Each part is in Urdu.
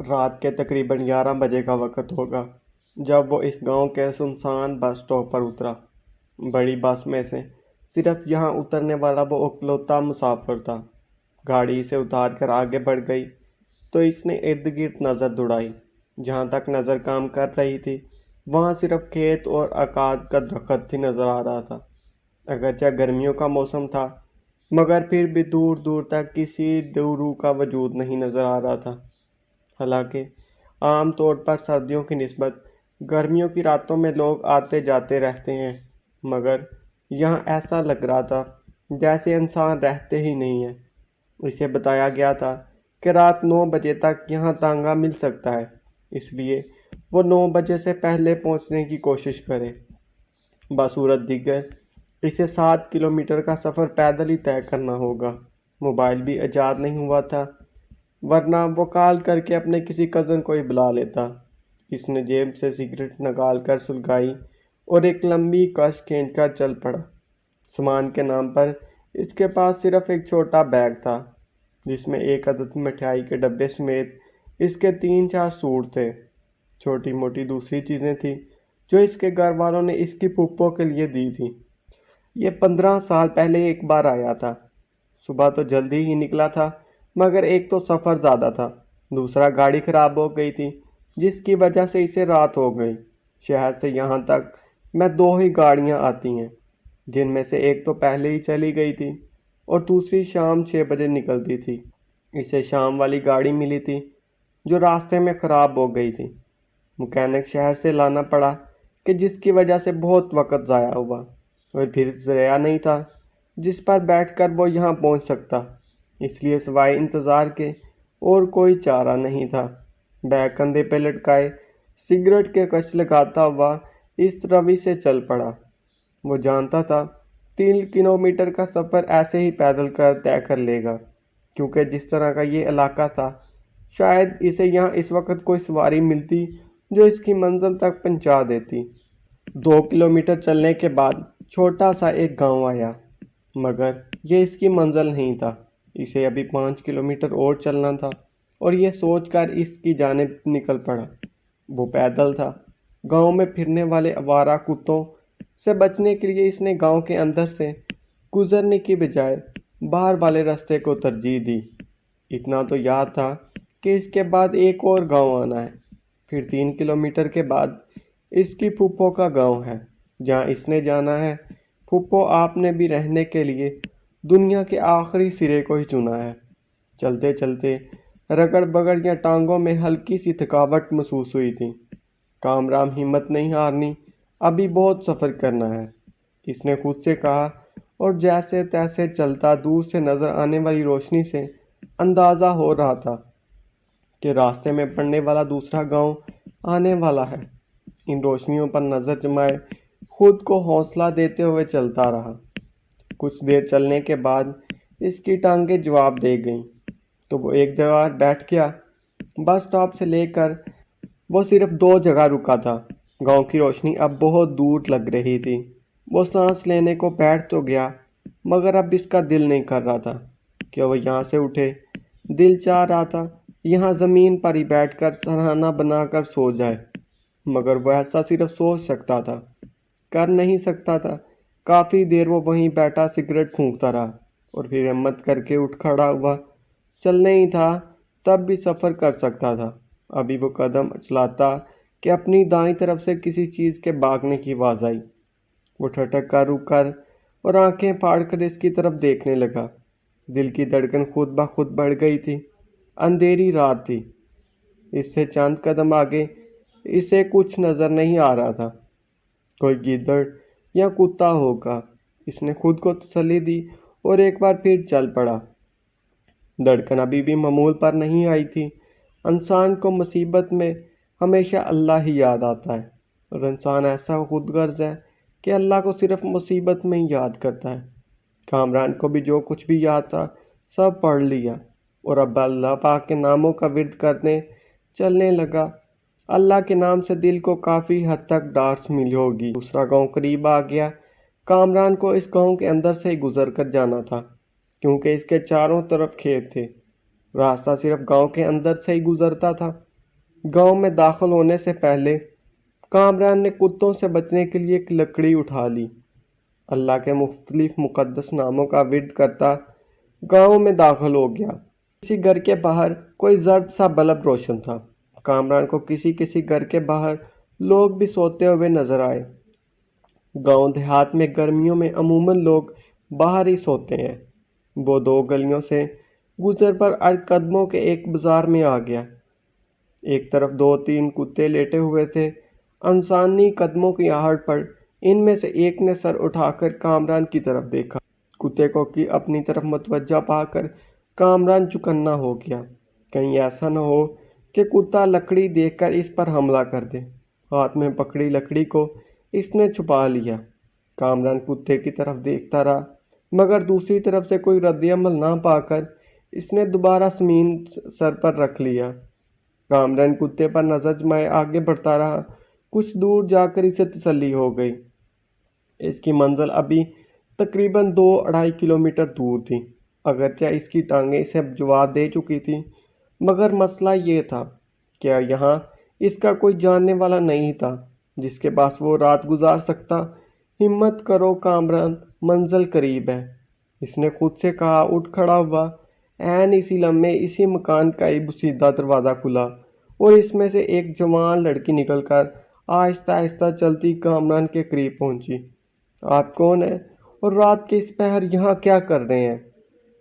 رات کے تقریباً 11 بجے کا وقت ہوگا جب وہ اس گاؤں کے سنسان بس اسٹاپ پر اترا۔ بڑی بس میں سے صرف یہاں اترنے والا وہ اکلوتا مسافر تھا۔ گاڑی اسے اتار کر آگے بڑھ گئی تو اس نے ارد گرد نظر دوڑائی۔ جہاں تک نظر کام کر رہی تھی وہاں صرف کھیت اور اکاد کا درخت ہی نظر آ رہا تھا۔ اگرچہ گرمیوں کا موسم تھا مگر پھر بھی دور دور تک کسی دورو کا وجود نہیں نظر آ رہا تھا۔ حالانکہ عام طور پر سردیوں کی نسبت گرمیوں کی راتوں میں لوگ آتے جاتے رہتے ہیں، مگر یہاں ایسا لگ رہا تھا جیسے انسان رہتے ہی نہیں ہیں۔ اسے بتایا گیا تھا کہ رات 9 بجے تک یہاں تانگا مل سکتا ہے، اس لیے وہ 9 بجے سے پہلے پہنچنے کی کوشش کرے۔ بصورت دیگر اسے 7 کلومیٹر کا سفر پیدل ہی طے کرنا ہوگا۔ موبائل بھی ایجاد نہیں ہوا تھا، ورنہ وہ کال کر کے اپنے کسی کزن کو ہی بلا لیتا۔ اس نے جیب سے سگریٹ نکال کر سلگائی اور ایک لمبی کش کھینچ کر چل پڑا۔ سامان کے نام پر اس کے پاس صرف ایک چھوٹا بیگ تھا جس میں ایک عدد مٹھائی کے ڈبے سمیت اس کے 3-4 سوٹ تھے۔ چھوٹی موٹی دوسری چیزیں تھیں جو اس کے گھر والوں نے اس کی پھپھو کے لیے دی تھی۔ یہ 15 سال پہلے ایک بار آیا تھا۔ صبح تو جلدی ہی نکلا تھا مگر ایک تو سفر زیادہ تھا، دوسرا گاڑی خراب ہو گئی تھی جس کی وجہ سے اسے رات ہو گئی۔ شہر سے یہاں تک میں 2 ہی گاڑیاں آتی ہیں، جن میں سے ایک تو پہلے ہی چلی گئی تھی اور دوسری شام 6 بجے نکلتی تھی۔ اسے شام والی گاڑی ملی تھی جو راستے میں خراب ہو گئی تھی۔ مکینک شہر سے لانا پڑا کہ جس کی وجہ سے بہت وقت ضائع ہوا، اور پھر ذریعہ نہیں تھا جس پر بیٹھ کر وہ یہاں پہنچ سکتا، اس لیے سوائے انتظار کے اور کوئی چارہ نہیں تھا۔ بیگ کندھے پہ لٹکائے سگریٹ کے کش لگاتا ہوا اس روی سے چل پڑا۔ وہ جانتا تھا 3 کلومیٹر کا سفر ایسے ہی پیدل طے کر لے گا، کیونکہ جس طرح کا یہ علاقہ تھا شاید اسے یہاں اس وقت کوئی سواری ملتی جو اس کی منزل تک پہنچا دیتی۔ 2 کلومیٹر چلنے کے بعد چھوٹا سا ایک گاؤں آیا، مگر یہ اس کی منزل نہیں تھا۔ اسے ابھی 5 کلومیٹر اور چلنا تھا اور یہ سوچ کر اس کی جانب نکل پڑا۔ وہ پیدل تھا۔ گاؤں میں پھرنے والے آوارہ کتوں سے بچنے کے لیے اس نے گاؤں کے اندر سے گزرنے کی بجائے باہر والے راستے کو ترجیح دی۔ اتنا تو یاد تھا کہ اس کے بعد ایک اور گاؤں آنا ہے، پھر 3 کلومیٹر کے بعد اس کی پھپھو کا گاؤں ہے جہاں اس نے جانا ہے۔ پھپھو آپ نے بھی رہنے کے لیے دنیا کے آخری سرے کو ہی چنا ہے۔ چلتے چلتے رگڑ بگڑ یا ٹانگوں میں ہلکی سی تھکاوٹ محسوس ہوئی تھی۔ کامران ہمت نہیں ہارنی، ابھی بہت سفر کرنا ہے، اس نے خود سے کہا، اور جیسے تیسے چلتا دور سے نظر آنے والی روشنی سے اندازہ ہو رہا تھا کہ راستے میں پڑنے والا دوسرا گاؤں آنے والا ہے۔ ان روشنیوں پر نظر جمائے خود کو حوصلہ دیتے ہوئے چلتا رہا۔ کچھ دیر چلنے کے بعد اس کی ٹانگیں جواب دے گئیں تو وہ ایک جگہ بیٹھ گیا۔ بس سٹاپ سے لے کر وہ صرف 2 جگہ رکا تھا۔ گاؤں کی روشنی اب بہت دور لگ رہی تھی۔ وہ سانس لینے کو بیٹھ تو گیا مگر اب اس کا دل نہیں کر رہا تھا کہ وہ یہاں سے اٹھے۔ دل چاہ رہا تھا یہاں زمین پر ہی بیٹھ کر سرہانہ بنا کر سو جائے، مگر وہ ایسا صرف سوچ سکتا تھا، کر نہیں سکتا تھا۔ کافی دیر وہ وہیں بیٹھا سگریٹ پھونکتا رہا اور پھر ہمت کر کے اٹھ کھڑا ہوا۔ چلنا ہی تھا تب بھی سفر کر سکتا تھا۔ ابھی وہ قدم چلاتا کہ اپنی دائیں طرف سے کسی چیز کے بھاگنے کی آواز آئی۔ وہ ٹھٹک کر رک کر اور آنکھیں پھاڑ کر اس کی طرف دیکھنے لگا۔ دل کی دھڑکن خود بخود بڑھ گئی تھی۔ اندھیری رات تھی۔ اس سے چند قدم آگے اسے کچھ نظر نہیں آ رہا تھا۔ کوئی گیدڑ یا کتا ہوگا، اس نے خود کو تسلی دی اور ایک بار پھر چل پڑا۔ دھڑکن ابھی بھی معمول پر نہیں آئی تھی۔ انسان کو مصیبت میں ہمیشہ اللہ ہی یاد آتا ہے، اور انسان ایسا خود غرض ہے کہ اللہ کو صرف مصیبت میں ہی یاد کرتا ہے۔ کامران کو بھی جو کچھ بھی یاد تھا سب پڑھ لیا اور اب اللہ پاک کے ناموں کا ورد کرنے چلنے لگا۔ اللہ کے نام سے دل کو کافی حد تک ڈارس ملی ہوگی۔ دوسرا گاؤں قریب آ گیا۔ کامران کو اس گاؤں کے اندر سے ہی گزر کر جانا تھا کیونکہ اس کے چاروں طرف کھیت تھے۔ راستہ صرف گاؤں کے اندر سے ہی گزرتا تھا۔ گاؤں میں داخل ہونے سے پہلے کامران نے کتوں سے بچنے کے لیے ایک لکڑی اٹھا لی۔ اللہ کے مختلف مقدس ناموں کا ورد کرتا گاؤں میں داخل ہو گیا۔ کسی گھر کے باہر کوئی زرد سا بلب روشن تھا۔ کامران کو کسی گھر کے باہر لوگ بھی سوتے ہوئے نظر آئے۔ گاؤں دیہات میں گرمیوں میں عموماً لوگ باہر ہی سوتے ہیں۔ وہ 2 گلیوں سے گزر پر 8 قدموں کے ایک بازار میں آ گیا۔ ایک طرف 2-3 کتے لیٹے ہوئے تھے۔ انسانی قدموں کی آہٹ پر ان میں سے ایک نے سر اٹھا کر کامران کی طرف دیکھا۔ کتے کو اپنی طرف متوجہ پا کر کامران چوکنا ہو گیا۔ کہیں ایسا نہ ہو کہ کتا لکڑی دیکھ کر اس پر حملہ کر دے۔ ہاتھ میں پکڑی لکڑی کو اس نے چھپا لیا۔ کامران کتے کی طرف دیکھتا رہا، مگر دوسری طرف سے کوئی رد عمل نہ پا کر اس نے دوبارہ زمین سر پر رکھ لیا۔ کامران کتے پر نظر جمائے آگے بڑھتا رہا۔ کچھ دور جا کر اسے تسلی ہو گئی۔ اس کی منزل ابھی تقریباً 2-2.5 کلومیٹر دور تھی۔ اگرچہ اس کی ٹانگیں اسے جواب دے چکی تھیں، مگر مسئلہ یہ تھا کہ یہاں اس کا کوئی جاننے والا نہیں تھا جس کے پاس وہ رات گزار سکتا۔ ہمت کرو کامران، منزل قریب ہے، اس نے خود سے کہا۔ اٹھ کھڑا ہوا۔ عین اسی لمحے اسی مکان کا ایک بسیدہ دروازہ کھلا اور اس میں سے ایک جوان لڑکی نکل کر آہستہ آہستہ چلتی کامران کے قریب پہنچی۔ آپ کون ہیں اور رات کے اس پہر یہاں کیا کر رہے ہیں؟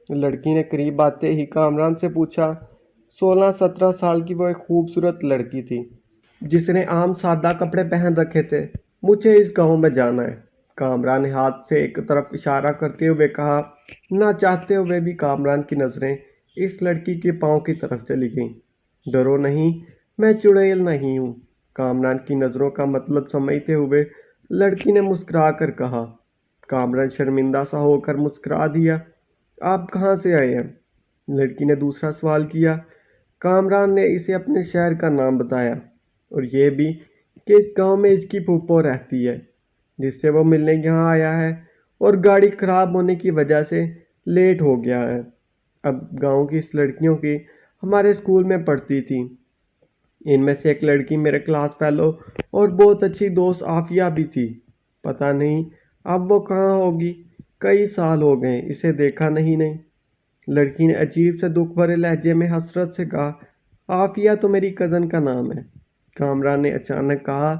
لڑکی نے قریب آتے ہی کامران سے پوچھا۔ 16-17 سال کی وہ ایک خوبصورت لڑکی تھی جس نے عام سادہ کپڑے پہن رکھے تھے۔ مجھے اس گاؤں میں جانا ہے، کامران نے ہاتھ سے ایک طرف اشارہ کرتے ہوئے کہا۔ نہ چاہتے ہوئے بھی کامران کی نظریں اس لڑکی کے پاؤں کی طرف چلی گئیں۔ ڈرو نہیں، میں چڑیل نہیں ہوں، کامران کی نظروں کا مطلب سمجھتے ہوئے لڑکی نے مسکرا کر کہا۔ کامران شرمندہ سا ہو کر مسکرا دیا۔ آپ کہاں سے آئے ہیں؟ لڑکی نے دوسرا سوال کیا۔ کامران نے اسے اپنے شہر کا نام بتایا اور یہ بھی کہ اس گاؤں میں اس کی پھوپھو رہتی ہے جس سے وہ ملنے یہاں آیا ہے اور گاڑی خراب ہونے کی وجہ سے لیٹ ہو گیا ہے۔ اب گاؤں کی اس لڑکیوں کی ہمارے اسکول میں پڑھتی تھی۔ ان میں سے ایک لڑکی میرے کلاس فیلو اور بہت اچھی دوست عافیہ بھی تھی۔ پتہ نہیں اب وہ کہاں ہوگی، کئی سال ہو گئے اسے دیکھا نہیں۔ لڑکی نے عجیب سے دکھ بھرے لہجے میں حسرت سے کہا۔ عافیہ تو میری کزن کا نام ہے، کامران نے اچانک کہا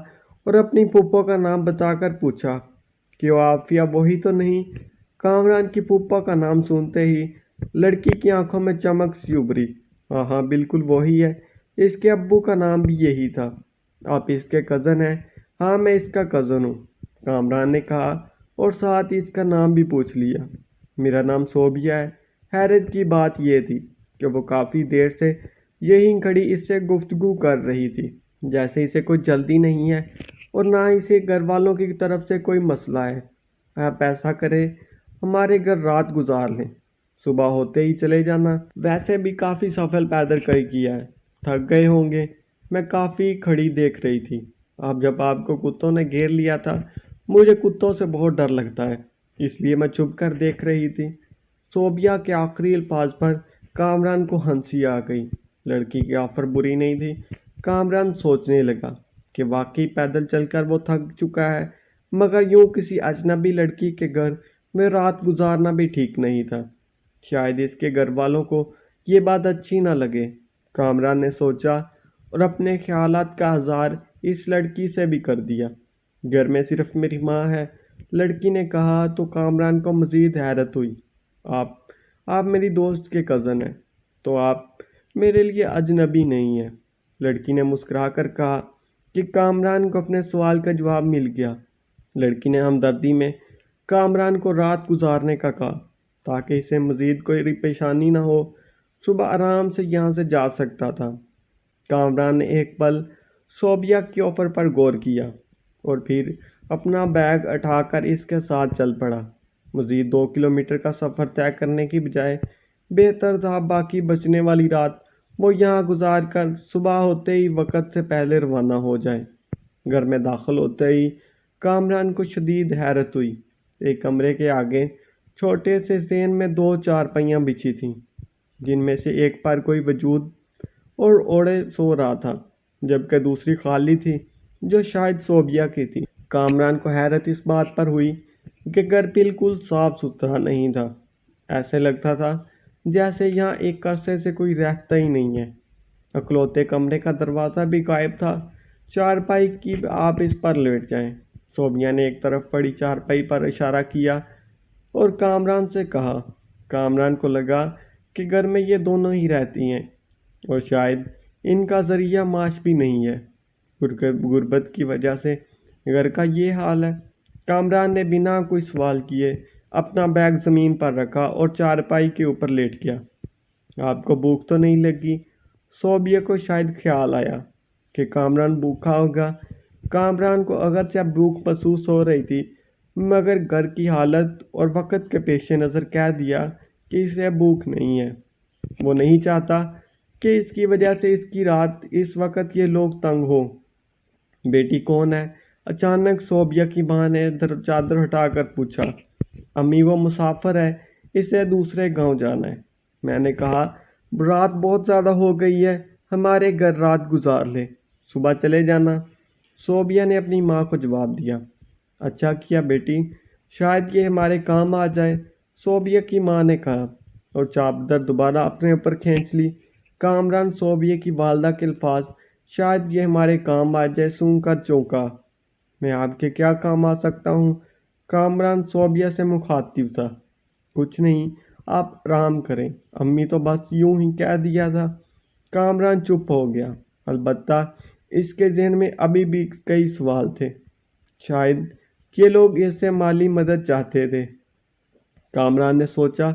اور اپنی پھوپھو کا نام بتا کر پوچھا۔ کیوں عافیہ وہی تو نہیں؟ کامران کی پھوپھو کا نام سنتے ہی لڑکی کی آنکھوں میں چمک سی ابھری۔ ہاں بالکل وہی ہے، اس کے ابو کا نام بھی یہی تھا۔ آپ اس کے کزن ہیں؟ ہاں میں اس کا کزن ہوں، کامران نے کہا اور ساتھ ہی اس کا نام بھی پوچھ لیا۔ میرا نام صوبیہ ہے۔ حیرت کی بات یہ تھی کہ وہ کافی دیر سے یہیں کھڑی اس سے گفتگو کر رہی تھی، جیسے اسے کوئی جلدی نہیں ہے اور نہ اسے گھر والوں کی طرف سے کوئی مسئلہ ہے۔ آپ ایسا کریں، ہمارے گھر رات گزار لیں، صبح ہوتے ہی چلے جانا۔ ویسے بھی کافی سفر پیدل کیا ہے، تھک گئے ہوں گے۔ میں کافی کھڑی دیکھ رہی تھی اب جب آپ کو کتوں نے گھیر لیا تھا۔ مجھے کتوں سے بہت ڈر لگتا ہے، اس لیے میں چھپ کر دیکھ رہی تھی۔ صوبیہ کے آخری الفاظ پر کامران کو ہنسی آ گئی۔ لڑکی کی آفر بری نہیں تھی۔ کامران سوچنے لگا کہ واقعی پیدل چل کر وہ تھک چکا ہے، مگر یوں کسی اجنبی لڑکی کے گھر میں رات گزارنا بھی ٹھیک نہیں تھا۔ شاید اس کے گھر والوں کو یہ بات اچھی نہ لگے، کامران نے سوچا اور اپنے خیالات کا اظہار اس لڑکی سے بھی کر دیا۔ گھر میں صرف میری ماں ہے، لڑکی نے کہا تو کامران کو مزید حیرت ہوئی۔ آپ میری دوست کے کزن ہیں تو آپ میرے لیے اجنبی نہیں ہیں، لڑکی نے مسکرا کر کہا کہ کامران کو اپنے سوال کا جواب مل گیا۔ لڑکی نے ہمدردی میں کامران کو رات گزارنے کا کہا تاکہ اسے مزید کوئی پریشانی نہ ہو، صبح آرام سے یہاں سے جا سکتا تھا۔ کامران نے ایک پل صوبیہ کی آفر پر غور کیا اور پھر اپنا بیگ اٹھا کر اس کے ساتھ چل پڑا۔ مزید 2 کلومیٹر کا سفر طے کرنے کی بجائے بہتر تھا باقی بچنے والی رات وہ یہاں گزار کر صبح ہوتے ہی وقت سے پہلے روانہ ہو جائے۔ گھر میں داخل ہوتے ہی کامران کو شدید حیرت ہوئی۔ ایک کمرے کے آگے چھوٹے سے زین میں 2 چارپائیاں بچھی تھیں، جن میں سے ایک پر کوئی وجود اور اوڑے سو رہا تھا۔ جبکہ دوسری خالی تھی جو شاید صوبیہ کی تھی۔ کامران کو حیرت اس بات پر ہوئی کہ گھر بالکل صاف ستھرا نہیں تھا۔ ایسے لگتا تھا جیسے یہاں ایک عرصے سے کوئی رہتا ہی نہیں ہے۔ اکلوتے کمرے کا دروازہ بھی غائب تھا۔ چارپائی کی آپ اس پر لیٹ جائیں۔ صوبیہ نے ایک طرف پڑی چارپائی پر اشارہ کیا اور کامران سے کہا۔ کامران کو لگا کہ گھر میں یہ دونوں ہی رہتی ہیں اور شاید ان کا ذریعہ معاش بھی نہیں ہے۔ غربت کی وجہ سے گھر کا یہ حال ہے۔ کامران نے بنا کوئی سوال کیے اپنا بیگ زمین پر رکھا اور چارپائی کے اوپر لیٹ گیا۔ آپ کو بھوک تو نہیں لگی؟ صوبیہ کو شاید خیال آیا کہ کامران بھوکا ہوگا۔ کامران کو اگرچہ بھوک محسوس ہو رہی تھی مگر گھر کی حالت اور وقت کے پیش نظر کہہ دیا کہ اسے بھوک نہیں ہے۔ وہ نہیں چاہتا کہ اس کی وجہ سے اس کی رات اس وقت یہ لوگ تنگ ہو۔ بیٹی کون ہے؟ اچانک صوبیہ کی ماں نے چادر ہٹا کر پوچھا۔ امی وہ مسافر ہے، اسے دوسرے گاؤں جانا ہے۔ میں نے کہا رات بہت زیادہ ہو گئی ہے، ہمارے گھر رات گزار لے، صبح چلے جانا۔ صوبیہ نے اپنی ماں کو جواب دیا۔ اچھا کیا بیٹی، شاید یہ ہمارے کام آ جائے، صوبیہ کی ماں نے کہا اور چادر دوبارہ اپنے اوپر کھینچ لی۔ کامران صوبیہ کی والدہ کے الفاظ شاید یہ ہمارے کام آ جائے سن کر چونکا۔ میں آپ کے کیا کام آ سکتا ہوں؟ کامران صوبیہ سے مخاطب تھا۔ کچھ نہیں، آپ آرام کریں، امی تو بس یوں ہی کہہ دیا تھا۔ کامران چپ ہو گیا، البتہ اس کے ذہن میں ابھی بھی کئی سوال تھے۔ شاید یہ لوگ اس سے مالی مدد چاہتے تھے۔ کامران نے سوچا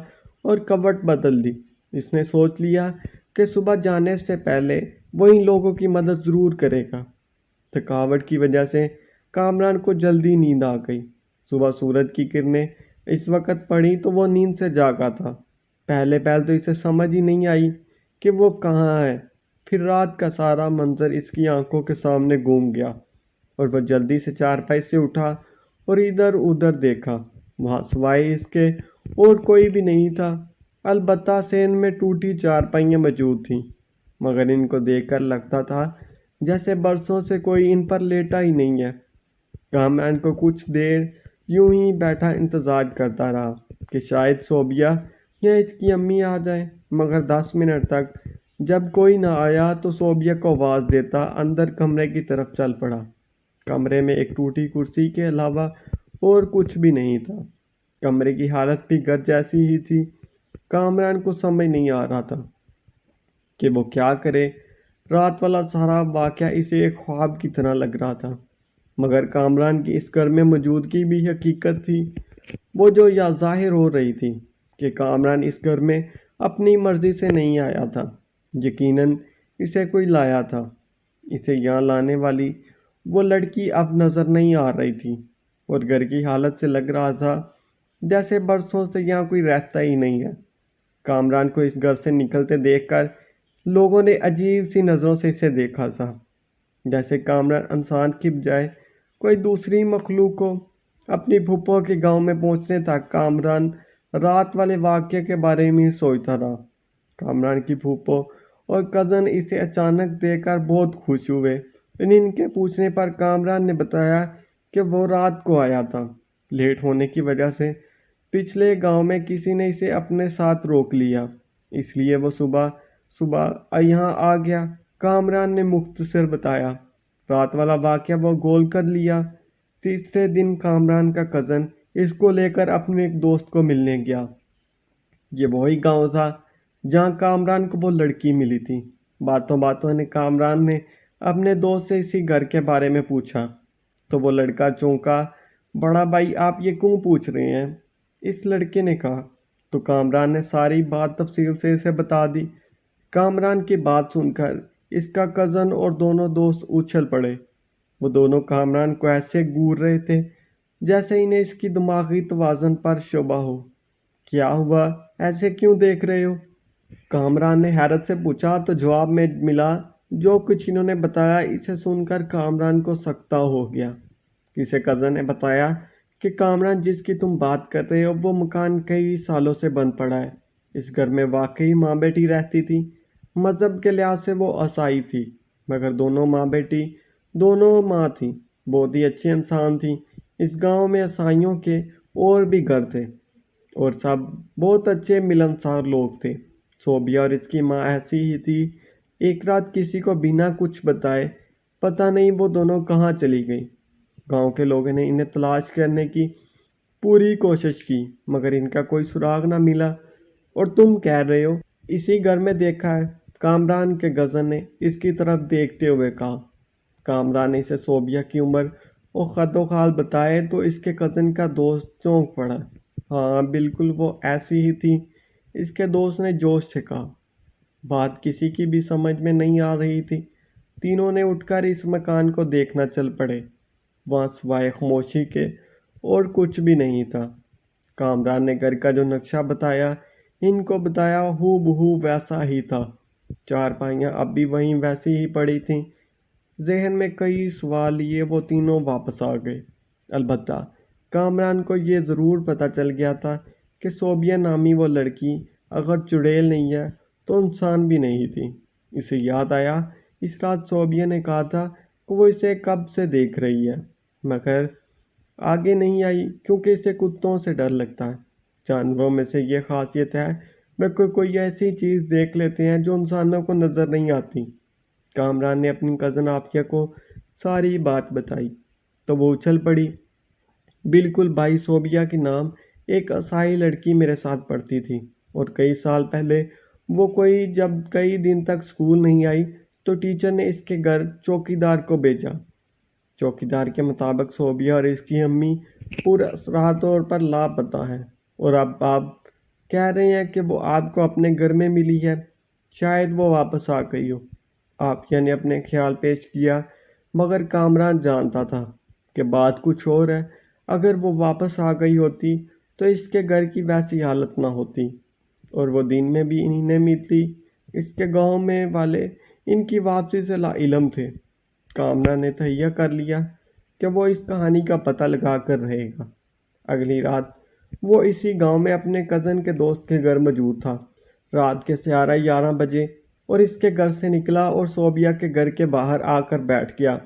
اور کروٹ بدل دی۔ اس نے سوچ لیا کہ صبح جانے سے پہلے وہ ان لوگوں کی مدد ضرور کرے گا۔ تھکاوٹ کی وجہ سے کامران کو جلدی نیند آ گئی۔ صبح سورج کی کرنیں اس وقت پڑی تو وہ نیند سے جاگا تھا۔ پہلے تو اسے سمجھ ہی نہیں آئی کہ وہ کہاں ہے۔ پھر رات کا سارا منظر اس کی آنکھوں کے سامنے گھوم گیا اور وہ جلدی سے چارپائی سے اٹھا اور ادھر ادھر دیکھا۔ وہاں سوائے اس کے اور کوئی بھی نہیں تھا، البتہ سین میں ٹوٹی چارپائیاں موجود تھیں، مگر ان کو دیکھ کر لگتا تھا جیسے برسوں سے کوئی ان پر لیٹا ہی نہیں ہے۔ کامران کو کچھ دیر یوں ہی بیٹھا انتظار کرتا رہا کہ شاید صوبیہ یا اس کی امی آ جائے، مگر 10 منٹ تک جب کوئی نہ آیا تو صوبیہ کو آواز دیتا اندر کمرے کی طرف چل پڑا۔ کمرے میں ایک ٹوٹی کرسی کے علاوہ اور کچھ بھی نہیں تھا۔ کمرے کی حالت بھی گھر جیسی ہی تھی۔ کامران کو سمجھ نہیں آ رہا تھا کہ وہ کیا کرے۔ رات والا سارا واقعہ اسے ایک خواب کی طرح لگ رہا تھا، مگر کامران کی اس گھر میں موجودگی بھی حقیقت تھی، وہ جو یا ظاہر ہو رہی تھی کہ کامران اس گھر میں اپنی مرضی سے نہیں آیا تھا، یقیناً اسے کوئی لایا تھا۔ اسے یہاں لانے والی وہ لڑکی اب نظر نہیں آ رہی تھی اور گھر کی حالت سے لگ رہا تھا جیسے برسوں سے یہاں کوئی رہتا ہی نہیں ہے۔ کامران کو اس گھر سے نکلتے دیکھ کر لوگوں نے عجیب سی نظروں سے اسے دیکھا تھا، جیسے کامران انسان کی بجائے کوئی دوسری مخلوق ہو۔ اپنی پھوپھو کے گاؤں میں پہنچنے تک کامران رات والے واقعے کے بارے میں سوچتا رہا۔ کامران کی پھوپھو اور کزن اسے اچانک دیکھ کر بہت خوش ہوئے۔ ان کے پوچھنے پر کامران نے بتایا کہ وہ رات کو آیا تھا۔ لیٹ ہونے کی وجہ سے پچھلے گاؤں میں کسی نے اسے اپنے ساتھ روک لیا، اس لیے وہ صبح یہاں آ گیا۔ کامران نے مختصر بتایا۔ رات والا واقعہ وہ گول کر لیا۔ تیسرے دن کامران کا کزن اس کو لے کر اپنے ایک دوست کو ملنے گیا۔ یہ وہی گاؤں تھا جہاں کامران کو وہ لڑکی ملی تھی۔ باتوں نے کامران نے اپنے دوست سے اسی گھر کے بارے میں پوچھا تو وہ لڑکا چونکا۔ بڑا بھائی آپ یہ کیوں پوچھ رہے ہیں؟ اس لڑکے نے کہا تو کامران نے ساری بات تفصیل سے اسے بتا دی۔ کامران کی بات سن کر اس کا کزن اور دونوں دوست اچھل پڑے۔ وہ دونوں کامران کو ایسے گور رہے تھے جیسے انہیں اس کی دماغی توازن پر شبہ ہو۔ کیا ہوا؟ ایسے کیوں دیکھ رہے ہو؟ کامران نے حیرت سے پوچھا تو جواب میں ملا جو کچھ انہوں نے بتایا اسے سن کر کامران کو سکتہ ہو گیا۔ اسے کزن نے بتایا کہ کامران جس کی تم بات کر رہے ہو وہ مکان کئی سالوں سے بند پڑا ہے۔ اس گھر میں واقعی ماں بیٹی رہتی تھی۔ مذہب کے لحاظ سے وہ عیسائی تھی مگر دونوں ماں بیٹی دونوں ماں تھیں، بہت ہی اچھے انسان تھیں۔ اس گاؤں میں عیسائیوں کے اور بھی گھر تھے اور سب بہت اچھے ملنسار لوگ تھے۔ صوبیہ اور اس کی ماں ایسی ہی تھی۔ ایک رات کسی کو بنا کچھ بتائے پتہ نہیں وہ دونوں کہاں چلی گئی۔ گاؤں کے لوگوں نے انہیں تلاش کرنے کی پوری کوشش کی مگر ان کا کوئی سراغ نہ ملا۔ اور تم کہہ رہے ہو اسی گھر میں دیکھا ہے، کامران کے کزن نے اس کی طرف دیکھتے ہوئے کہا۔ کامران نے اسے صوبیہ کی عمر اور خد و خال بتائے تو اس کے کزن کا دوست چونک پڑا۔ ہاں بالکل وہ ایسی ہی تھی، اس کے دوست نے جوش سے کہا۔ بات کسی کی بھی سمجھ میں نہیں آ رہی تھی۔ تینوں نے اٹھ کر اس مکان کو دیکھنا چل پڑے۔ وہاں سوائے خاموشی کے اور کچھ بھی نہیں تھا۔ کامران نے گھر کا جو نقشہ بتایا ان کو بتایا ہو بہو ویسا ہی تھا۔ چارپائیاں اب بھی وہیں ویسی ہی پڑی تھیں۔ ذہن میں کئی سوال لیے وہ تینوں واپس آ گئے۔ البتہ کامران کو یہ ضرور پتہ چل گیا تھا کہ صوبیہ نامی وہ لڑکی اگر چڑیل نہیں ہے تو انسان بھی نہیں تھی۔ اسے یاد آیا اس رات صوبیہ نے کہا تھا کہ وہ اسے کب سے دیکھ رہی ہے، مگر آگے نہیں آئی کیونکہ اسے کتوں سے ڈر لگتا ہے۔ جانوروں میں سے یہ خاصیت ہے وہ کوئی ایسی چیز دیکھ لیتے ہیں جو انسانوں کو نظر نہیں آتی۔ کامران نے اپنی کزن عافیہ کو ساری بات بتائی تو وہ اچھل پڑی۔ بالکل بھائی، صوبیہ کے نام ایک عیسائی لڑکی میرے ساتھ پڑھتی تھی اور کئی سال پہلے وہ جب کئی دن تک اسکول نہیں آئی تو ٹیچر نے اس کے گھر چوکیدار کو بھیجا۔ چوکیدار کے مطابق صوبیہ اور اس کی امی پراسرار طور پر لاپتہ ہیں اور اب آپ کہہ رہے ہیں کہ وہ آپ کو اپنے گھر میں ملی ہے، شاید وہ واپس آ گئی ہو۔ عافیہ نے اپنے خیال پیش کیا مگر کامران جانتا تھا کہ بات کچھ اور ہے۔ اگر وہ واپس آ گئی ہوتی تو اس کے گھر کی ویسی حالت نہ ہوتی اور وہ دن میں بھی انہیں ملتی۔ اس کے گاؤں میں والے ان کی واپسی سے لا علم تھے۔ کامران نے تہیہ کر لیا کہ وہ اس کہانی کا پتہ لگا کر رہے گا۔ اگلی رات وہ اسی گاؤں میں اپنے کزن کے دوست کے گھر موجود تھا۔ رات کے 11:30 بجے اور اس کے گھر سے نکلا اور صوبیہ کے گھر کے باہر آ کر بیٹھ گیا۔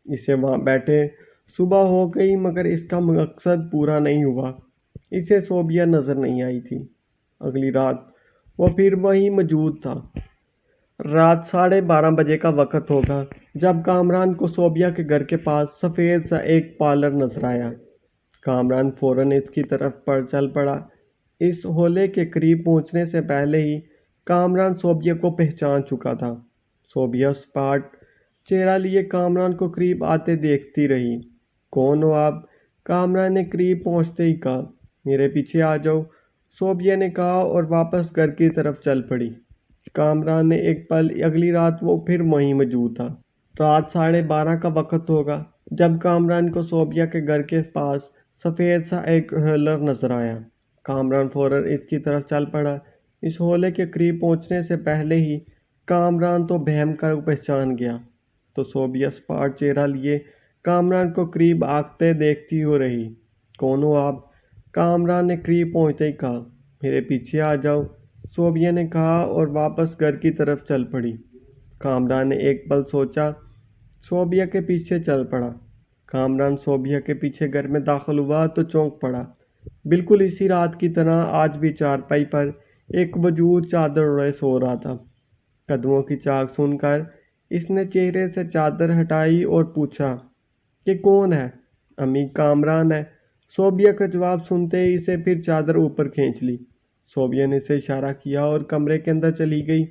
اسے وہاں بیٹھے صبح ہو گئی مگر اس کا مقصد پورا نہیں ہوا۔ اسے صوبیہ نظر نہیں آئی تھی۔ اگلی رات وہ پھر وہیں موجود تھا۔ رات 12:30 بجے کا وقت ہوگا جب کامران کو صوبیہ کے گھر کے پاس سفید سا ایک پارلر نظر آیا۔ کامران فوراً اس کی طرف چل پڑا۔ اس ہولے کے قریب پہنچنے سے پہلے ہی کامران صوبیہ کو پہچان چکا تھا۔ صوبیہ سپاٹ چہرہ لیے کامران کو قریب آتے دیکھتی رہی۔ کون ہو آپ؟ کامران نے قریب پہنچتے ہی کہا۔ میرے پیچھے آ جاؤ، صوبیہ نے کہا اور واپس گھر کی طرف چل پڑی۔ کامران نے ایک پل اگلی رات وہ پھر وہیں موجود تھا۔ رات 12:30 کا وقت ہوگا جب کامران کو صوبیہ کے گھر کے پاس سفید سا ایک ہولر نظر آیا۔ کامران فوراً اس کی طرف چل پڑا۔ اس ہولے کے قریب پہنچنے سے پہلے ہی کامران تو بہم کر پہچان گیا تو صوبیہ سپاٹ چہرہ لیے کامران کو قریب آتے دیکھتی ہو رہی۔ کون ہو آپ؟ کامران نے قریب پہنچتے ہی کہا۔ میرے پیچھے آ جاؤ، صوبیہ نے کہا اور واپس گھر کی طرف چل پڑی۔ کامران نے ایک پل سوچا، صوبیہ کے پیچھے چل پڑا۔ کامران صوبیہ کے پیچھے گھر میں داخل ہوا تو چونک پڑا۔ بالکل اسی رات کی طرح آج بھی چارپائی پر ایک وجود چادر اوڑھے سو رہا تھا۔ قدموں کی چاک سن کر اس نے چہرے سے چادر ہٹائی اور پوچھا کہ کون ہے؟ امی، کامران ہے۔ صوبیہ کا جواب سنتے ہی اسے پھر چادر اوپر کھینچ لی۔ صوبیہ نے اسے اشارہ کیا اور کمرے کے اندر چلی گئی۔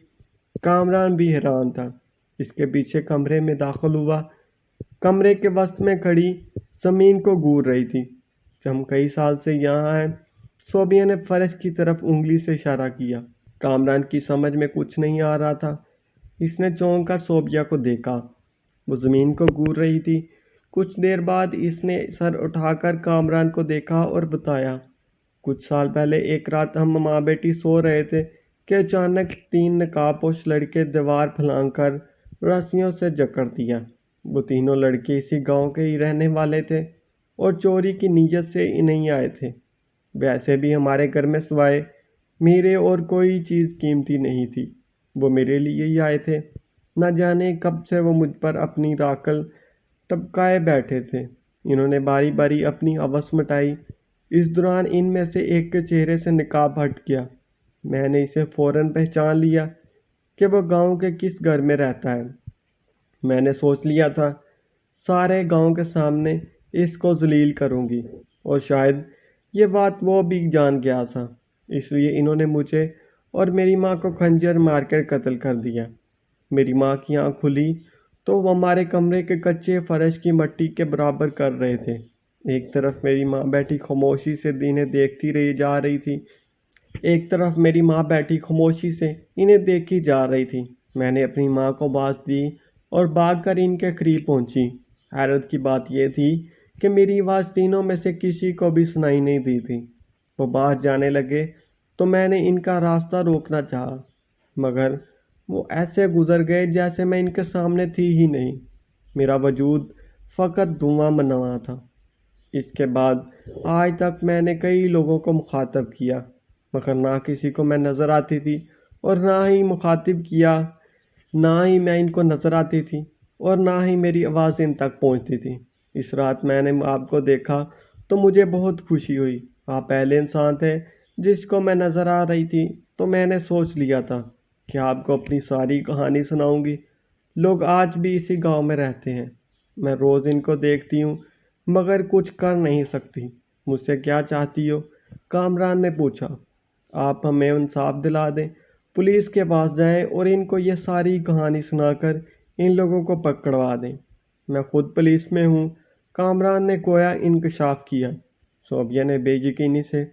کامران بھی حیران تھا۔ اس کے پیچھے کمرے میں داخل ہوا۔ کمرے کے وسط میں کھڑی زمین کو گور رہی تھی۔ ہم کئی سال سے یہاں ہیں، صوبیہ نے فرش کی طرف انگلی سے اشارہ کیا۔ کامران کی سمجھ میں کچھ نہیں آ رہا تھا۔ اس نے چونک کر صوبیہ کو دیکھا، وہ زمین کو گور رہی تھی۔ کچھ دیر بعد اس نے سر اٹھا کر کامران کو دیکھا اور بتایا، کچھ سال پہلے ایک رات ہم ماں بیٹی سو رہے تھے کہ اچانک 3 نقاب پوش لڑکے دیوار پھلانگ کر رسیوں سے جکڑ دیا۔ وہ تینوں لڑکے اسی گاؤں کے ہی رہنے والے تھے اور چوری کی نیت سے نہیں آئے تھے۔ ویسے بھی ہمارے گھر میں سوائے میرے اور کوئی چیز قیمتی نہیں تھی، وہ میرے لیے ہی آئے تھے۔ نہ جانے کب سے وہ مجھ پر اپنی راکل ٹپکائے بیٹھے تھے۔ انہوں نے باری باری اپنی ہوس مٹائی۔ اس دوران ان میں سے ایک کے چہرے سے نقاب ہٹ گیا۔ میں نے اسے فوراً پہچان لیا کہ وہ گاؤں کے کس گھر میں رہتا ہے۔ میں نے سوچ لیا تھا سارے گاؤں کے سامنے اس کو ذلیل کروں گی، اور شاید یہ بات وہ بھی جان گیا تھا، اس لیے انہوں نے مجھے اور میری ماں کو خنجر مار کر قتل کر دیا۔ میری ماں کی آنکھ کھلی تو وہ ہمارے کمرے کے کچے فرش کی مٹی کے برابر کر رہے تھے۔ ایک طرف میری ماں بیٹھی خاموشی سے انہیں دیکھتی جا رہی تھی۔ میں نے اپنی ماں کو باز دی اور بھاگ کر ان کے قریب پہنچی۔ حیرت کی بات یہ تھی کہ میری آواز تینوں میں سے کسی کو بھی سنائی نہیں دی تھی۔ وہ باہر جانے لگے تو میں نے ان کا راستہ روکنا چاہا، مگر وہ ایسے گزر گئے جیسے میں ان کے سامنے تھی ہی نہیں۔ میرا وجود فقط دھواں منوا تھا۔ اس کے بعد آج تک میں نے کئی لوگوں کو مخاطب کیا، مگر نہ کسی کو میں نظر آتی تھی اور نہ ہی مخاطب کیا، نہ ہی میں ان کو نظر آتی تھی اور نہ ہی میری آواز ان تک پہنچتی تھی۔ اس رات میں نے آپ کو دیکھا تو مجھے بہت خوشی ہوئی۔ آپ پہلے انسان تھے جس کو میں نظر آ رہی تھی، تو میں نے سوچ لیا تھا کہ آپ کو اپنی ساری کہانی سناؤں گی۔ لوگ آج بھی اسی گاؤں میں رہتے ہیں۔ میں روز ان کو دیکھتی ہوں مگر کچھ کر نہیں سکتی۔ مجھ سے کیا چاہتی ہو؟ کامران نے پوچھا۔ آپ ہمیں انصاف دلا دیں، پولیس کے پاس جائیں اور ان کو یہ ساری کہانی سنا کر ان لوگوں کو پکڑوا دیں۔ میں خود پولیس میں ہوں، کامران نے گویا انکشاف کیا۔ صوبیہ نے بے یقینی سے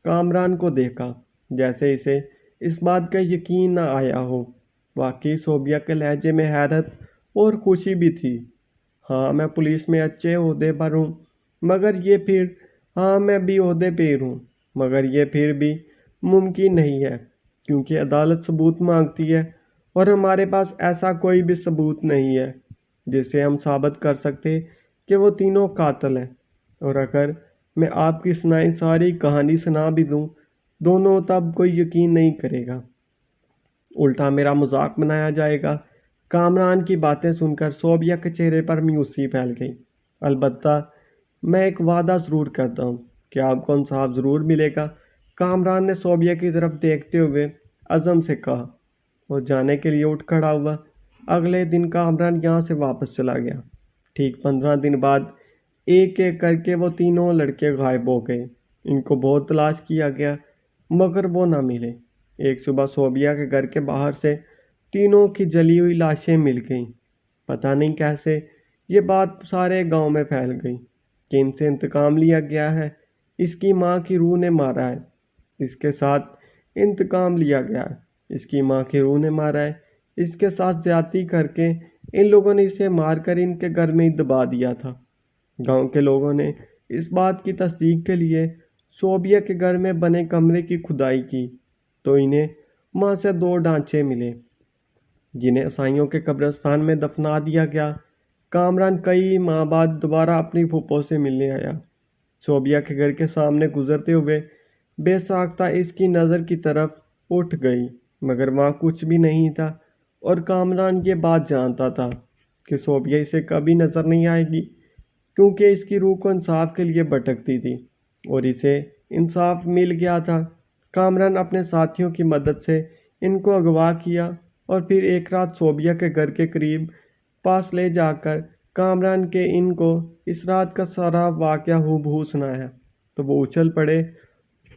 کامران کو دیکھا، جیسے اسے اس بات کا یقین نہ آیا ہو۔ واقعی صوبیہ کے لہجے میں حیرت اور خوشی بھی تھی۔ ہاں میں پولیس میں اچھے عہدے پر ہوں، مگر یہ پھر بھی ممکن نہیں ہے، کیونکہ عدالت ثبوت مانگتی ہے اور ہمارے پاس ایسا کوئی بھی ثبوت نہیں ہے جس سے ہم ثابت کر سکتے کہ وہ تینوں قاتل ہیں۔ اور اگر میں آپ کی سنائی ساری کہانی سنا بھی دوں دونوں، تب کوئی یقین نہیں کرے گا، الٹا میرا مذاق بنایا جائے گا۔ کامران کی باتیں سن کر صوبیہ کے چہرے پر مایوسی پھیل گئی۔ البتہ میں ایک وعدہ ضرور کرتا ہوں کہ آپ کو انصاف ضرور ملے گا، کامران نے صوبیہ کی طرف دیکھتے ہوئے عزم سے کہا، اور جانے کے لیے اٹھ کھڑا ہوا۔ اگلے دن کامران یہاں سے واپس چلا گیا۔ ٹھیک 15 دن بعد ایک ایک کر کے وہ تینوں لڑکے غائب ہو گئے۔ ان کو بہت تلاش کیا گیا مگر وہ نہ ملے۔ ایک صبح صوبیہ کے گھر کے باہر سے تینوں کی جلی ہوئی لاشیں مل گئیں۔ پتہ نہیں کیسے یہ بات سارے گاؤں میں پھیل گئی کہ ان سے انتقام لیا گیا ہے، اس کی ماں کی روح نے مارا ہے، اس کے ساتھ انتقام لیا گیا ہے، اس کی ماں کی روح نے مارا ہے، اس کے ساتھ زیادتی کر کے ان لوگوں نے اسے مار کر ان کے گھر میں ہی دبا دیا تھا۔ گاؤں کے لوگوں نے اس بات کی تصدیق کے لیے صوبیہ کے گھر میں بنے کمرے کی کھدائی کی تو انہیں وہاں سے 2 ڈھانچے ملے جنہیں عیسائیوں کے قبرستان میں دفنا دیا گیا۔ کامران کئی ماہ بعد دوبارہ اپنی پھوپھو سے ملنے آیا۔ صوبیہ کے گھر کے سامنے گزرتے ہوئے بے ساختہ اس کی نظر کی طرف اٹھ گئی، مگر وہاں کچھ بھی نہیں تھا، اور کامران یہ بات جانتا تھا کہ صوبیہ اسے کبھی نظر نہیں آئے گی، کیونکہ اس کی روح کو انصاف کے لیے بھٹکتی تھی اور اسے انصاف مل گیا تھا۔ کامران اپنے ساتھیوں کی مدد سے ان کو اغوا کیا اور پھر ایک رات صوبیہ کے گھر کے قریب پاس لے جا کر کامران کے ان کو اس رات کا سارا واقعہ ہو بہو سنایا تو وہ اچھل پڑے۔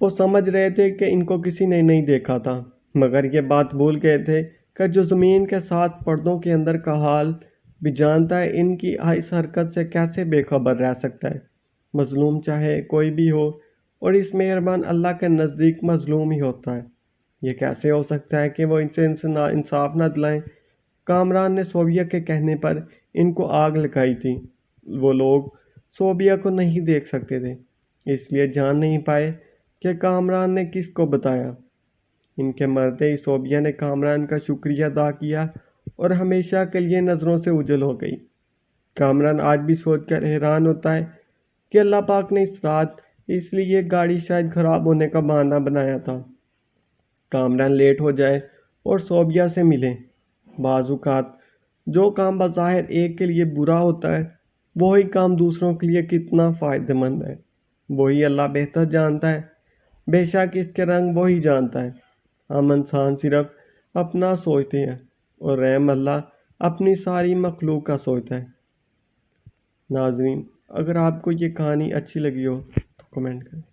وہ سمجھ رہے تھے کہ ان کو کسی نے نہیں دیکھا تھا، مگر یہ بات بھول گئے تھے کہ جو زمین کے ساتھ پردوں کے اندر کا حال بھی جانتا ہے، ان کی اس حرکت سے کیسے بے خبر رہ سکتا ہے۔ مظلوم چاہے کوئی بھی ہو، اور اس مہربان اللہ کے نزدیک مظلوم ہی ہوتا ہے۔ یہ کیسے ہو سکتا ہے کہ وہ ان سے انصاف نہ دلائیں؟ کامران نے صوبیہ کے کہنے پر ان کو آگ لگائی تھی۔ وہ لوگ صوبیہ کو نہیں دیکھ سکتے تھے، اس لیے جان نہیں پائے کہ کامران نے کس کو بتایا۔ ان کے مرتے ہی صوبیہ نے کامران کا شکریہ ادا کیا اور ہمیشہ کے لیے نظروں سے اوجھل ہو گئی۔ کامران آج بھی سوچ کر حیران ہوتا ہے کہ اللہ پاک نے اس رات اس لیے یہ گاڑی شاید خراب ہونے کا بہانہ بنایا تھا۔ کامران لیٹ ہو جائے اور صوبیہ سے ملے۔ بعض اوقات جو کام بظاہر ایک کے لیے برا ہوتا ہے وہی کام دوسروں کے لیے کتنا فائدہ مند ہے وہی اللہ بہتر جانتا ہے۔ بے شک اس کے رنگ وہی جانتا ہے، ہم انسان صرف اپنا سوچتے ہیں اور رحم اللہ اپنی ساری مخلوق کا سوچتا ہے۔ ناظرین، اگر آپ کو یہ کہانی اچھی لگی ہو تو کمنٹ کریں۔